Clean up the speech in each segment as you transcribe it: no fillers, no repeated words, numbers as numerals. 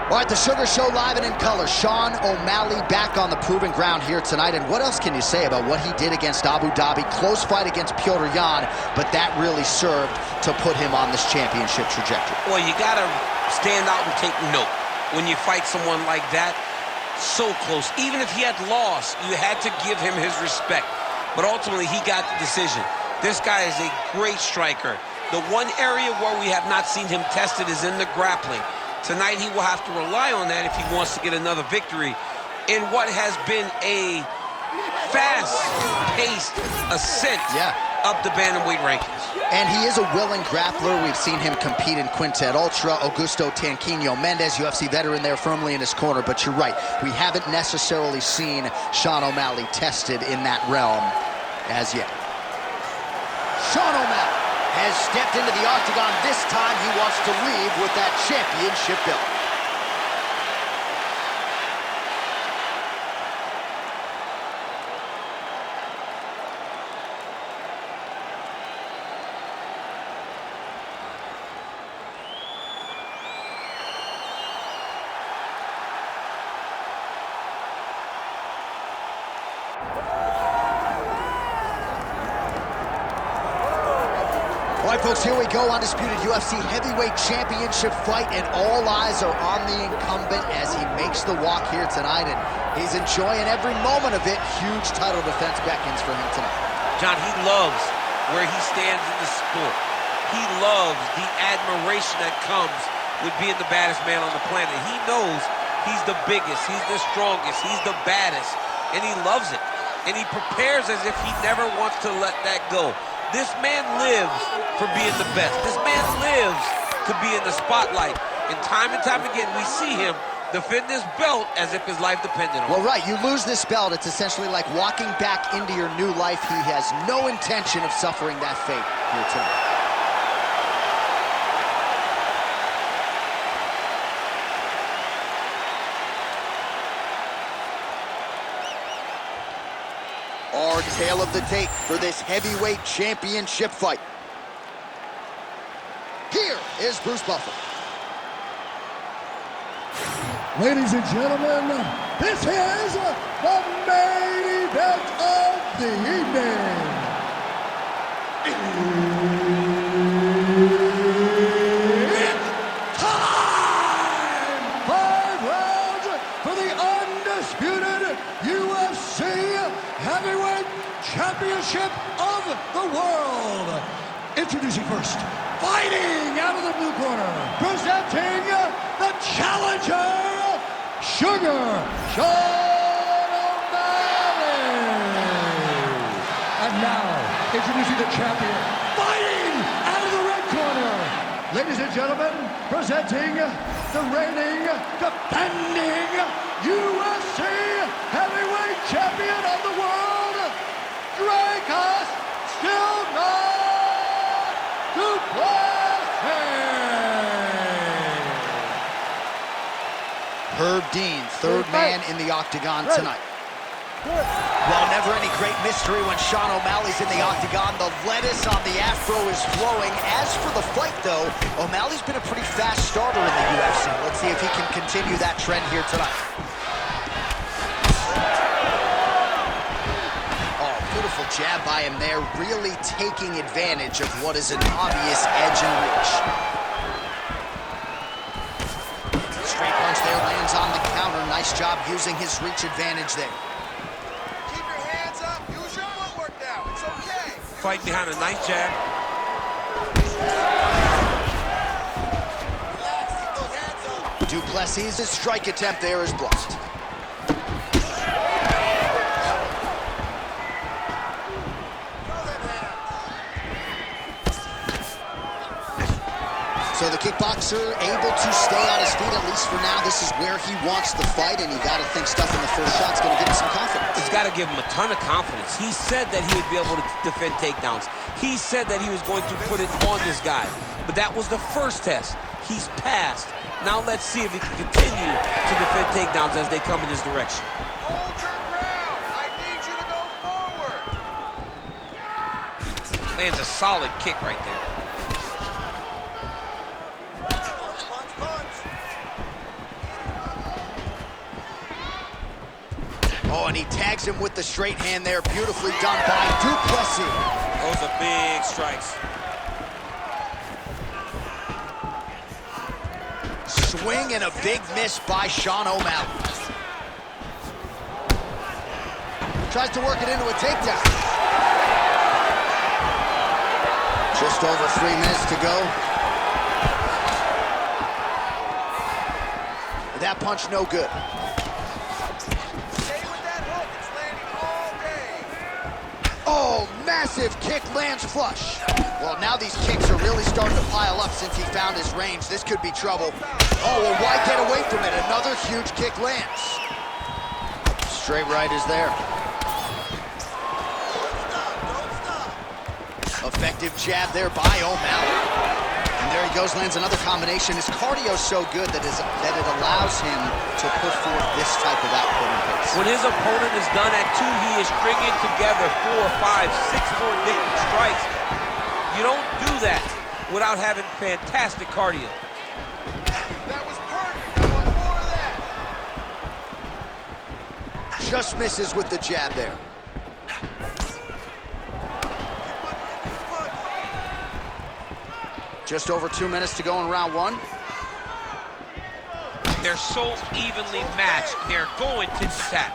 All right, the Sugar Show live and in color. Sean O'Malley back on the proven ground here tonight. And what else can you say about what he did against Abu Dhabi? Close fight against Petr Yan, but that really served to put him on this championship trajectory. Well, you got to stand out and take note when you fight someone like that. So close. Even if he had lost, you had to give him his respect. But ultimately, he got the decision. This guy is a great striker. The one area where we have not seen him tested is in the grappling. Tonight, he will have to rely on that if he wants to get another victory in what has been a fast-paced ascent up the bantamweight rankings. And he is a willing grappler. We've seen him compete in Quintet Ultra. Augusto Tanquinho Mendez, UFC veteran there firmly in his corner. But you're right, we haven't necessarily seen Sean O'Malley tested in that realm as yet. Sean O'Malley has stepped into the octagon. This time he wants to leave with that championship belt. All right, folks, here we go. Undisputed UFC heavyweight championship fight, and all eyes are on the incumbent as he makes the walk here tonight, and he's enjoying every moment of it. Huge title defense beckons for him tonight. John, he loves where he stands in the sport. He loves the admiration that comes with being the baddest man on the planet. He knows he's the biggest, he's the strongest, he's the baddest, and he loves it. And he prepares as if he never wants to let that go. This man lives for being the best. This man lives to be in the spotlight. And time again, we see him defend this belt as if his life depended on it. Well, right, you lose this belt, it's essentially like walking back into your new life. He has no intention of suffering that fate here tonight. Our tale of the tape for this heavyweight championship fight. Here is Bruce Buffer. Ladies and gentlemen, this is the main event of the evening. It's time! 5 rounds for the undisputed UFC Heavyweight Championship of the world. Introducing first, fighting out of the blue corner, presenting the challenger, Sugar Sean O'Malley. And now, introducing the champion, fighting out of the red corner. Ladies and gentlemen, presenting the reigning, defending UFC Heavyweight Champion of the world, Dricus, still not to Plessis. Herb Dean, third man in the octagon tonight. Well, never any great mystery when Sean O'Malley's in the octagon. The lettuce on the afro is flowing. As for the fight, though, O'Malley's been a pretty fast starter in the UFC. Let's see if he can continue that trend here tonight. Oh, beautiful jab by him there, really taking advantage of what is an obvious edge and reach. Straight punch there, lands on the counter. Nice job using his reach advantage there. Fight behind a nice jab. Du Plessis' strike attempt there is blocked. So the kickboxer able to stay on his feet, at least for now. This is where he wants the fight, and you got to think stuff in the first shot's going to give him some confidence. It's got to give him a ton of confidence. He said that he would be able to defend takedowns. He said that he was going to put it on this guy. But that was the first test. He's passed. Now let's see if he can continue to defend takedowns as they come in his direction. Hold your ground. I need you to go forward. Lands a solid kick right there. Oh, and he tags him with the straight hand there. Beautifully done by Plessis. Those are big strikes. Swing and a big miss by Sean O'Malley. Tries to work it into a takedown. Just over 3 minutes to go. That punch no good. Stay with that hook. It's landing all day. Oh, massive kick lands flush. Well, now these kicks are really starting to pile up since he found his range. This could be trouble. Oh, well, why get away from it? Another huge kick lands. Straight right is there. Effective jab there by O'Malley. And there he goes, lands another combination. His cardio's so good that it allows him to put forth this type of output in pace. When his opponent is done at 2, he is stringing together 4, 5, 6 more different strikes. You don't do that without having fantastic cardio. That was perfect. I want more of that. Just misses with the jab there. Just over 2 minutes to go in round 1. They're so evenly matched. They're going tit-for-tat.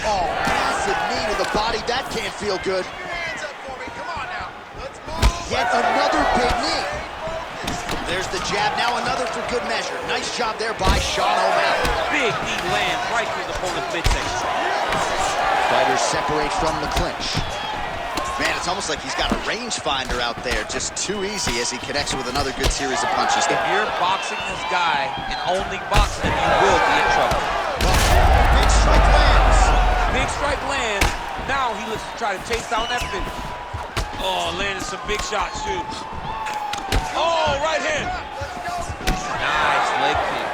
Oh, massive knee to the body. That can't feel good. Keep your hands up for me. Come on now. Let's move. Yet another big knee. Stay focused. There's the jab. Now another for good measure. Nice job there by Sean O'Malley. Big knee lands right through the opponent's midsection. Fighters separate from the clinch. Man, it's almost like he's got a rangefinder out there. Just too easy as he connects with another good series of punches. If you're boxing this guy and only boxing him, you will be in trouble. Big strike lands. Big strike lands. Now he looks to try to chase down that finish. Oh, landed some big shots, too. Oh, right hand. Nice leg kick.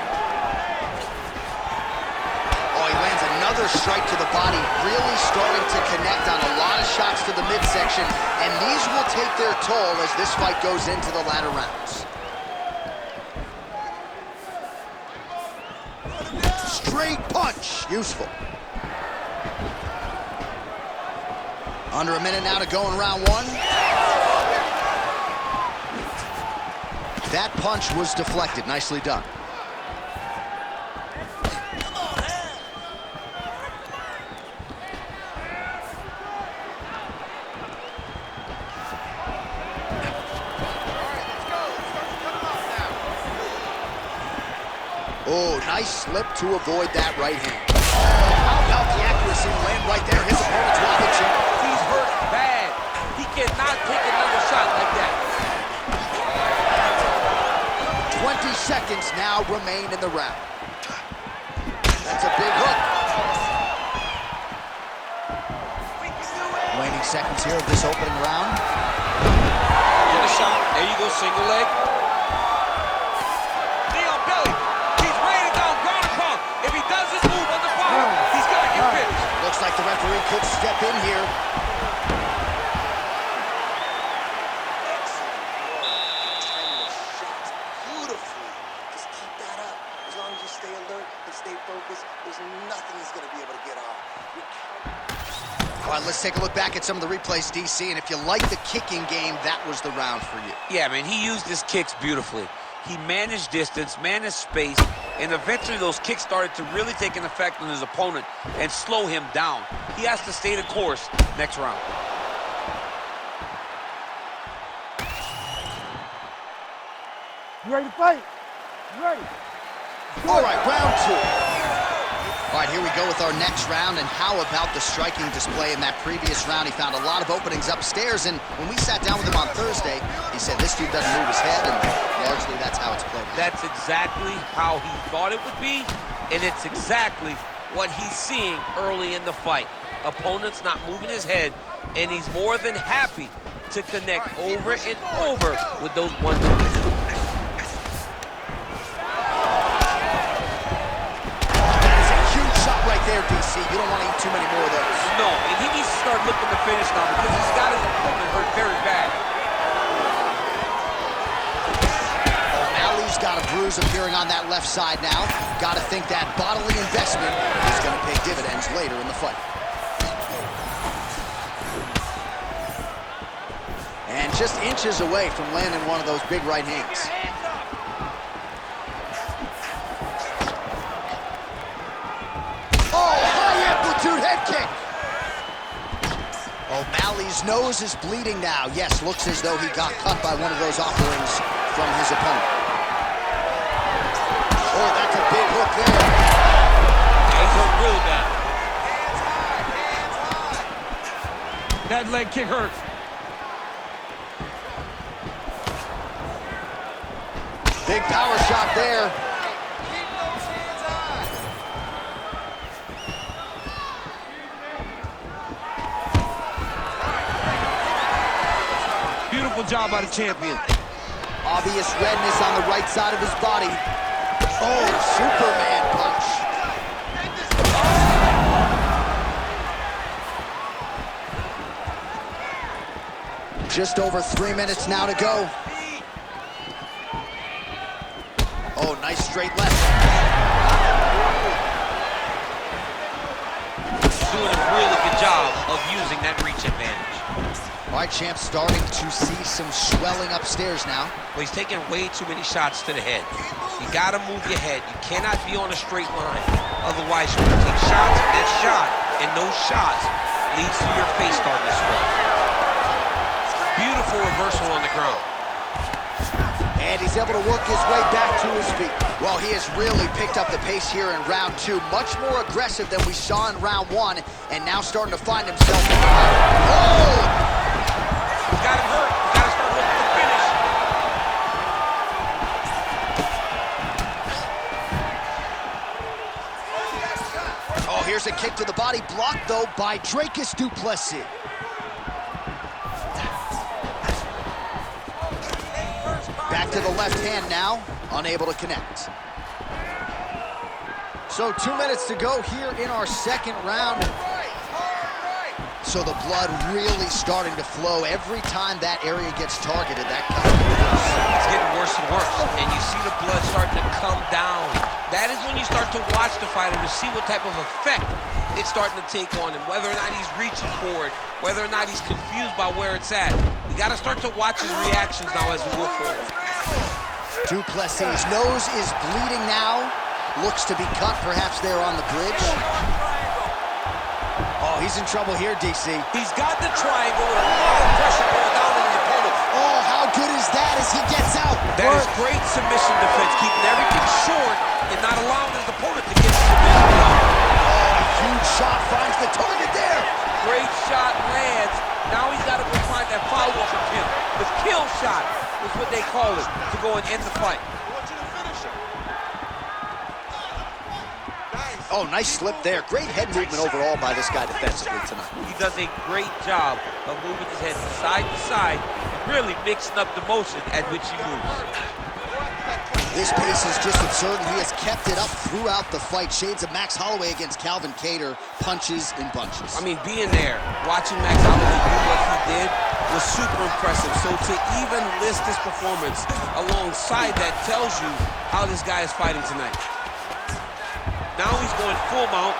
Oh, he lands another strike to the body, really starting to connect on a lot of shots to the midsection, and these will take their toll as this fight goes into the latter rounds. Straight punch, useful. Under a minute now to go in round 1. That punch was deflected, nicely done. Oh, nice slip to avoid that right hand. How about the accuracy to land right there? His opponent's wobbling chin. He's hurt bad. He cannot take another shot like that. 20 seconds now remain in the round. That's a big hook. Waning seconds here of this opening round. Get a shot. There you go, single leg. Knee on belly. He's raining down ground and pound. If he does this move on the bottom, he's got to get finished. Looks like the referee could step in here. Beautifully. Just keep that up. As long as you stay alert and stay focused, there's nothing he's going to be able to get off. All right, let's take a look back at some of the replays, DC, and if you like the kicking game, that was the round for you. Yeah, man, he used his kicks beautifully. He managed distance, managed space, and eventually those kicks started to really take an effect on his opponent and slow him down. He has to stay the course next round. You ready to fight? You ready? All right, round 2. All right, here we go with our next round, and how about the striking display in that previous round? He found a lot of openings upstairs, and when we sat down with him on Thursday, he said this dude doesn't move his head, and largely that's how it's played. That's exactly how he thought it would be, and it's exactly what he's seeing early in the fight. Opponent's not moving his head, and he's more than happy to connect over and over with those 1-2s. There, DC. You don't want to eat too many more of those. No, and he needs to start looking to finish now because he's got his opponent hurt very bad. O'Malley's got him bruise appearing on that left side now. Got to think that bodily investment is going to pay dividends later in the fight. And just inches away from landing one of those big right hands. Oh, high amplitude head kick. O'Malley's nose is bleeding now. Yes, looks as though he got cut by one of those offerings from his opponent. Oh, that's a big hook there. Yeah, he's hurt really bad. Hands high, hands high. That leg kick hurt. Big power shot there. Keep those hands high. Beautiful job by the champion. Obvious redness on the right side of his body. Oh, Superman punch. Just over 3 minutes now to go. Oh, nice straight left. Doing a really good job of using that reach advantage. All right, champ, starting to see some swelling upstairs now. Well, he's taking way too many shots to the head. You gotta move your head. You cannot be on a straight line. Otherwise, you're gonna take shots, and that shot, and those shots leads to your face starting to swell. Beautiful reversal on the ground. And he's able to work his way back to his feet. Well, he has really picked up the pace here in round 2. Much more aggressive than we saw in round 1, and now starting to find himself in the fight. Oh! He's got him hurt. He's got to start looking to finish. Oh, here's a kick to the body, blocked, though, by Dricus du Plessis. Back to the left hand now, unable to connect. So 2 minutes to go here in our second round. So the blood really starting to flow every time that area gets targeted. That kind of It's getting worse and worse, and you see the blood starting to come down. That is when you start to watch the fighter to see what type of effect it's starting to take on him, whether or not he's reaching for it, whether or not he's confused by where it's at. You got to start to watch his reactions now as we move forward. Du Plessis' nose is bleeding now. Looks to be cut, perhaps there on the bridge. Oh, he's in trouble here, DC. He's got the triangle with a lot of pressure going down on his opponent. Oh, how good is that as he gets out? That is great submission defense, keeping everything short and not allowing his opponent to get submission. Oh, a huge shot finds the target there. Great shot lands. Now he's got to go find that follow-up from him. The kill shot is what they call it, to go and end the fight. I want you to finish him. Nice. Oh, nice slip there. Great head movement overall by this guy defensively tonight. He does a great job of moving his head side to side, really mixing up the motion at which he moves. This pace is just absurd, and he has kept it up throughout the fight. Shades of Max Holloway against Calvin Kattar, punches and bunches. I mean, being there, watching Max Holloway do what he did was super impressive. So to even list this performance alongside that tells you how this guy is fighting tonight. Now he's going full mount.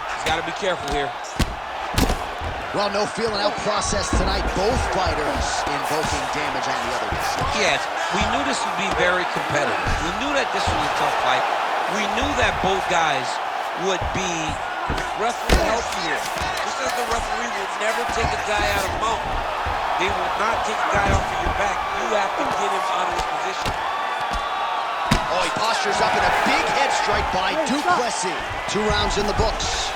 He's got to be careful here. Well, no feeling out process tonight. Both fighters invoking damage on the other side. Yes, we knew this would be very competitive. We knew that this was a tough fight. We knew that both guys would be referee healthy here. Just as the referee will never take a guy out of mount. They will not take a guy off of your back. You have to get him out of his position. Oh, he postures up in a big head strike by du Plessis. 2 rounds in the books.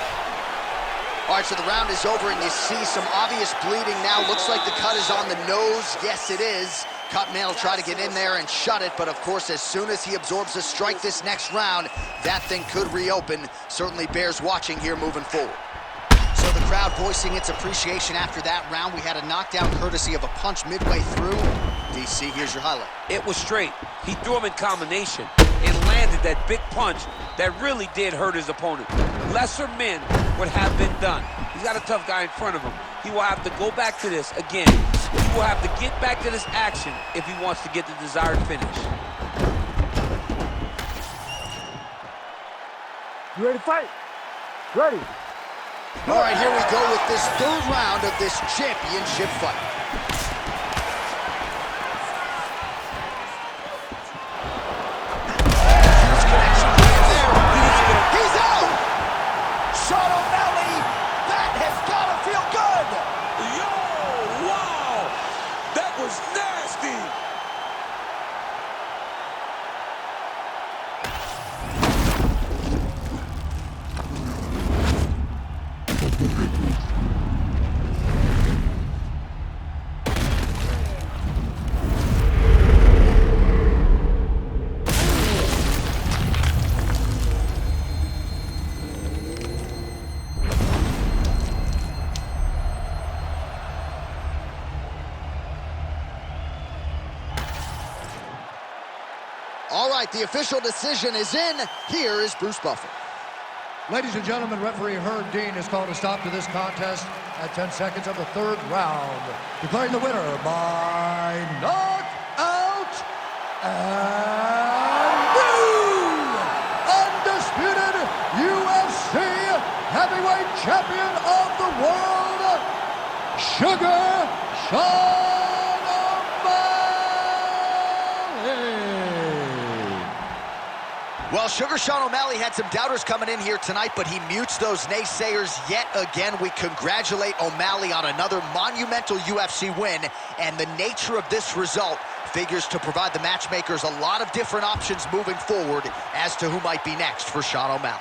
All right, so the round is over, and you see some obvious bleeding now. Looks like the cut is on the nose. Yes, it is. Cutman will try to get in there and shut it, but of course, as soon as he absorbs a strike this next round, that thing could reopen. Certainly bears watching here moving forward. So the crowd voicing its appreciation after that round. We had a knockdown courtesy of a punch midway through. DC, here's your highlight. It was straight. He threw him in combination and landed that big punch that really did hurt his opponent. Lesser men would have been done. He's got a tough guy in front of him. He will have to go back to this again He will have to get back to this action if he wants to get the desired finish. You ready to fight? Ready. All right, here we go with this third round of this championship fight. Huge connection right there. He's out! Sean O'Malley, that has got to feel good! Yo, wow! That was nasty! All right, the official decision is in. Here is Bruce Buffer. Ladies and gentlemen, referee Herb Dean has called a stop to this contest at 10 seconds of the third round, declaring the winner by knockout and new undisputed UFC heavyweight champion of the world, Sugar Sean O'Malley. Well, Sugar Sean O'Malley had some doubters coming in here tonight, but he mutes those naysayers yet again. We congratulate O'Malley on another monumental UFC win, and the nature of this result figures to provide the matchmakers a lot of different options moving forward as to who might be next for Sean O'Malley.